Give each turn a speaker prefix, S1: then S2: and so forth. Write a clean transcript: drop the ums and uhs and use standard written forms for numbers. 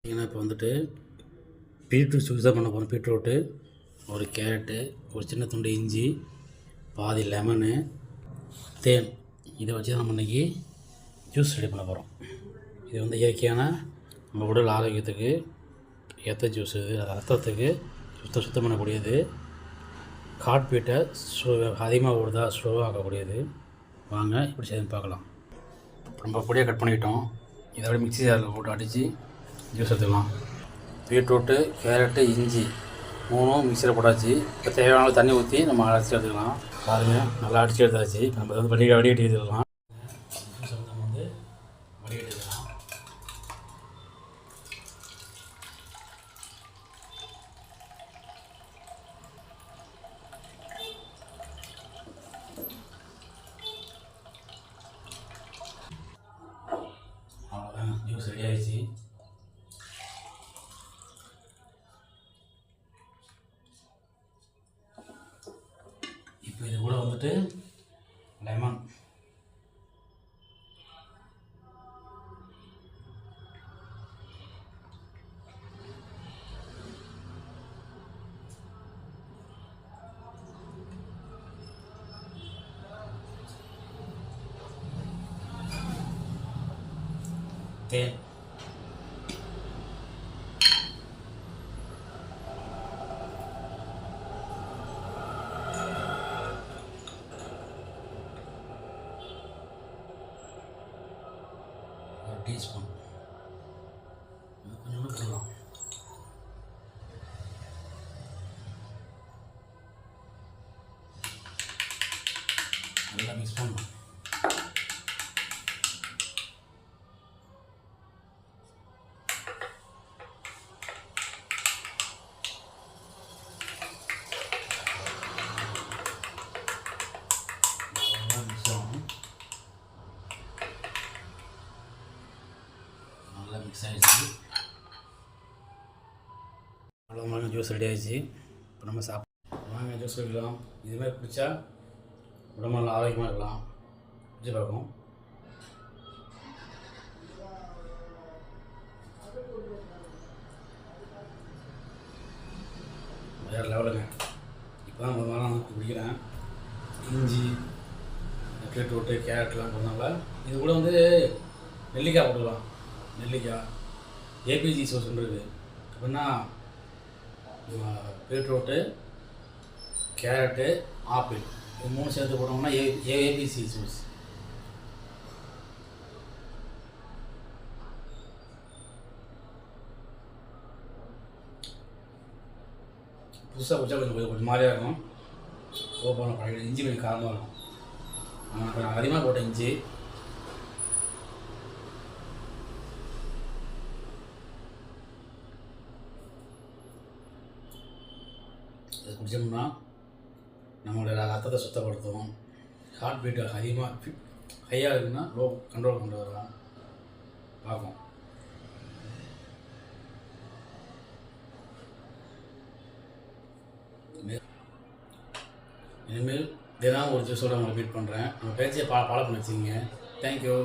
S1: ஏன்னா இப்போ வந்துட்டு பீட்ரூட் ஜூஸ் தான் பண்ண போகிறோம். பீட்ரூட்டு, ஒரு கேரட்டு, ஒரு சின்ன துண்டு இஞ்சி, பாதி லெமனு, தேன், இதை வச்சு தான் நம்ம இன்றைக்கி ஜூஸ் ரெடி பண்ண போகிறோம். இது வந்து இயற்கையான நம்ம உடல் ஆரோக்கியத்துக்கு ஏற்ற ஜூஸ். இது ரத்தத்துக்கு சுத்தம் பண்ணக்கூடியது. ஹார்ட் பீட்டை அதிகமாக ஓடுதா ஸ்லோவாக ஆக்கக்கூடியது. வாங்க இப்படி செய்து பார்க்கலாம். ரொம்ப பொடியாக கட் பண்ணிக்கிட்டோம். இதோட மிக்ஸி ஜாரில் போட்டு அடித்து ஜூஸ் எடுத்துக்கலாம். பீட்ரூட்டு, கேரட்டு, இஞ்சி மூணும் மிக்சியில் போட்டாச்சு. இப்போ தேவையான தண்ணி ஊற்றி நம்ம அடித்து எடுத்துக்கலாம். பாருங்கள், நல்லா அடித்து எடுத்தாச்சு. நம்ம வந்து வடிகட்டி எடுத்துக்கலாம். ஜூஸை நம்ம வந்து வடிகட்டி எடுத்துக்கலாம். அவ்வளோதான், ஜூஸ் ரெடி ஆகிடுச்சு. இப்போ இது கூட வந்துட்டு லெமன், தேன், ஒரு டீஸ்பூன் கொஞ்சம் போடலாம். நல்லா மிக்ஸ் பண்ணணும். நல்லா மிக்ஸ் ஆகிடுச்சு. அவ்வளோ ஜூஸ் ரெடி ஆகிடுச்சு. இப்போ நம்ம வாங்க ஜூஸ் குடிக்கலாம். இதுமாதிரி குடித்தா உடம்பு நல்லா ஆரோக்கியமாக இருக்கலாம். குடிச்சு பார்க்கும். வேறு லெவலுங்க. இப்போ தான் முதல் நாள் நான் குடிக்கிறேன். இஞ்சி, பீட்ரூட்டு, கேரட்லாம் போடுறதுனால இது கூட வந்து நெல்லிக்காய் போட்டுக்கலாம். நெல்லிக்காய் ஏபிஜி சோஸ்ன்னு இருக்குது. அப்படின்னா பீட்ரூட்டு, கேரட்டு, ஆப்பிள் இது மூணு சேர்த்து போட்டோம்னா ஏபிசி ஜூஸ். புதுசாக குடிச்சா கொஞ்சம் மாதிரியாக இருக்கும். போகணும் பழகிடும். இஞ்சி கொஞ்சம் காரமாக இருக்கும். நான் அதிகமாக போட்டேன் இஞ்சி. இதை குடித்தோம்னா நம்மளுடைய ரத்தத்தை சுத்தப்படுத்தும். ஹார்ட் பீட் அதிகமாக ஹையாக இருக்குன்னா லோ கண்ட்ரோல் கொண்டு வரும் பார்க்கும். இனிமேல் தினம் ஒரு ஜூஸோடு உங்களை மீட் பண்ணுறேன். நம்ம பேச்சையை ஃபாலோ பண்ணி வச்சுங்க. தேங்க்யூ.